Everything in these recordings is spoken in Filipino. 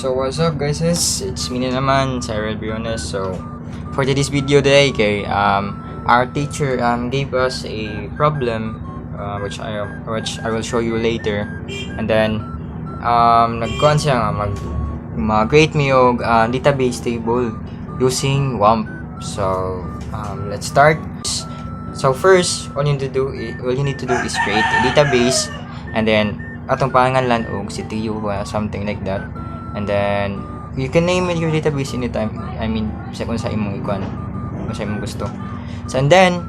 So what's up guys, it's me na naman, Cyril Briones. So for today's video today, our teacher gave us a problem which I will show you later. And then nagkuhan siya nga mag-create me og database table using WAMP. So let's start. So first, all you need to do is create a database, and then atong pangalan og CTU, something like that. And then you can name your database anytime. I mean, kung sa imong ikuan, kung sa imong gusto. So and then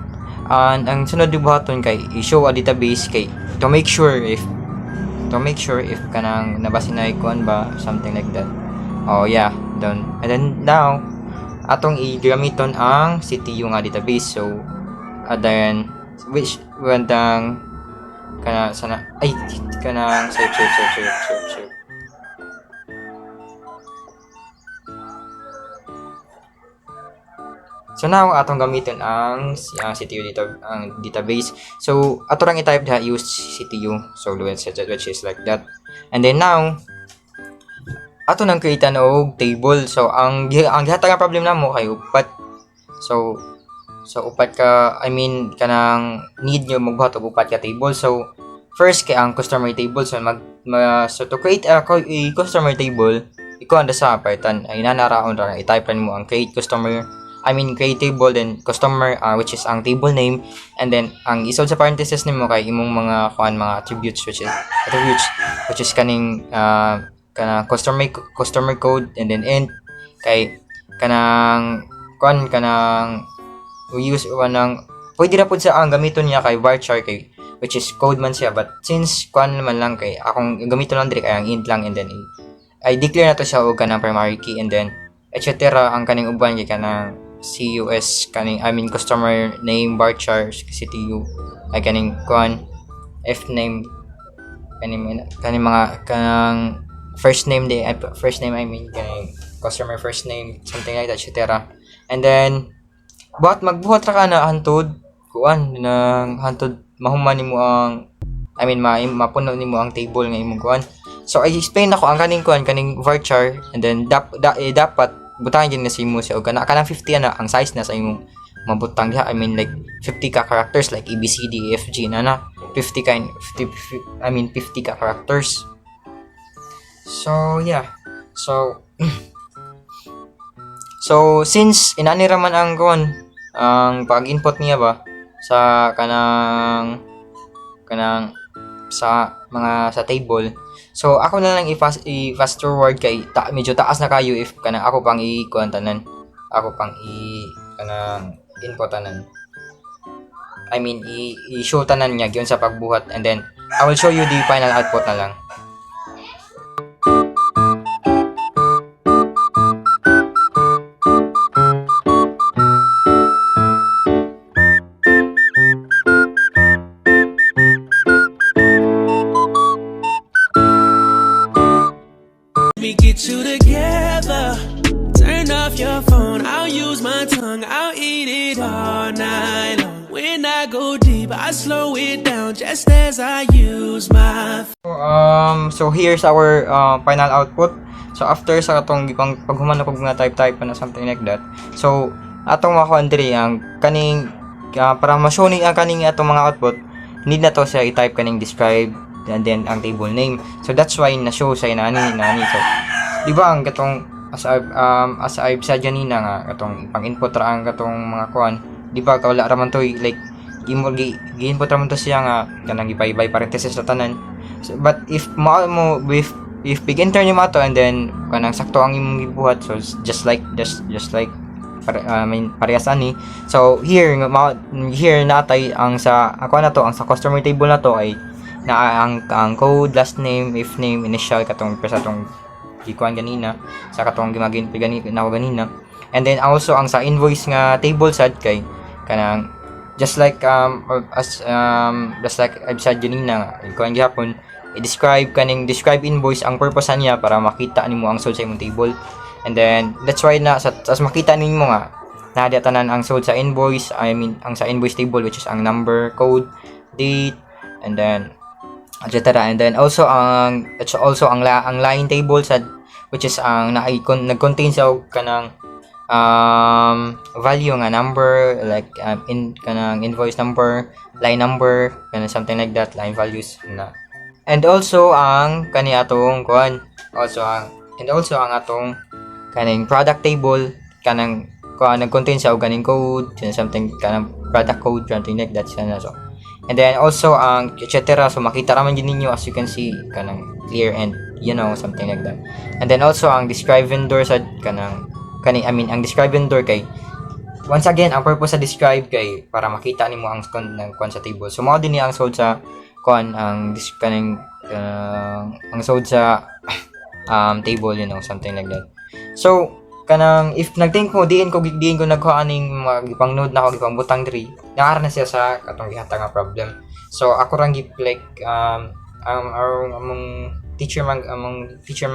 ang sunod yung button kay i-show a database kay to make sure if kanang nabasa na ikuan ba, something like that. Oh yeah, done. And then now atong i-gamiton ang CTU nga database. So then which wandang kanang search. So now atong gamiton ang CTU dito, ang database. So ato lang i-type diha use CTU. So which is like that. And then now ato nang create og table. So ang gihatag nga problem namo kay upat. So upat ka, I mean kanang need nyo magbuhat og upat ka table. So first kay ang customer table. So so to create a customer table, iko anda sa Python ay nanaraon ra i-type mo ang create table, then customer which is ang table name, and then ang isod sa parentheses nimo kay imong mga attributes which is kaning customer code, and then end kay kanang we use ng pwede ra pud sa ang gamiton niya kay varchar kay which is code man siya, but since naman lang kay akong gamiton lang diri kay ang int lang, and then I declare na to siya og kanang primary key, and then etc. ang kaning uban kay kanang CUS customer name varchar CTU ay kaning F name kaning mga kanang first name I mean kaning customer first name, something like that, etc. And then magbuhat ra ka na hantod mahuman nimo ang mapuno nimo ang table nga imong kuan. So I explain ako ang kaning varchar, and then dapat butang din na sa imo siya og kanang 50 na ang size na sa imong mabutang diha. I mean like 50 ka characters like ABCD EFG na 50 ka characters. So yeah. So since inani raman ang ang pag-input niya ba sa kanang sa table. So ako na lang i-fast forward kay medyo taas na kayo if kanang ako pang input tanan. I mean i-show tanan niya giyon sa pagbuhat, and then I will show you the final output na lang. Get you together, turn off your phone, I'll use my tongue, I'll eat it all night long. When I go deep, I slow it down just as I use my So here's our final output. So after sa atong paghuman og mga type na something like that. So atong makuha diri ang kaning para ma-show ni ang kaning atong mga output, need na to siya i-type kaning describe and then ang table name. So that's why na-show sa inani. So di ba ang katong as I've said kanina nga katong pang-input ra ang katong mga kuan, di ba wala ra man to like gi-input ra man to siya nga kanang gibay parenthesis sa tanan. So, but if big enter nyo mato, and then kanang sakto ang imong gibuhat, so just like parehas ani. So here natay ang sa ako na to, ang sa customer table na to ay na ang code, last name, if name, initial katong sa atong gikuan ganina sa katong gimagin ganina. And then also ang sa invoice nga table sad kay kanang just like I've said ganina ikuan gihapon describe invoice ang purpose niya para makita nimo ang sold sa imong table. And then that's why na sa makita nimo nga nadia tanan ang sold sa invoice, ang sa invoice table, which is ang number, code, date, and then etc. And then also ang line table sa which is ang nag-contain sa kanang value nga number, like in kanang invoice number, line number, kanang something like that, line values na. And also ang kani atong kuan, also ang atong kaning product table, kanang kuan nag-contain sa og kaning code, something kanang product code, something like that sana. So and then also ang etc. So makita raman din ninyo, as you can see, kanang clear and something like that. And then also ang describe vendor sa ang describe vendor kay, once again, ang purpose sa describe kay para makita nimo ang kuan sa table. So mao din ni ang sold sa kuan ang ang sold sa table, something like that. So kanang if nagting ko diin ko nagkuha aning magipang node na ako gipang butang diri, nakara na siya sa katong gihata nga problem. So ako rang like among teacher man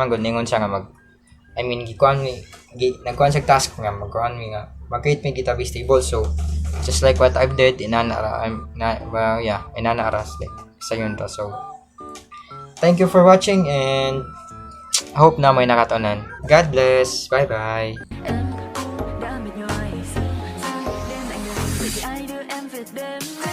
gud ningon siya nga nagkuhan sa task nga mag-create may database table. So just like what I've did, inana aras sa yun to. So thank you for watching and hope na may nakatunan. God bless. Bye bye. Damit nyo ay isip sa akin din ang lahat. Pwede ay do and fit them.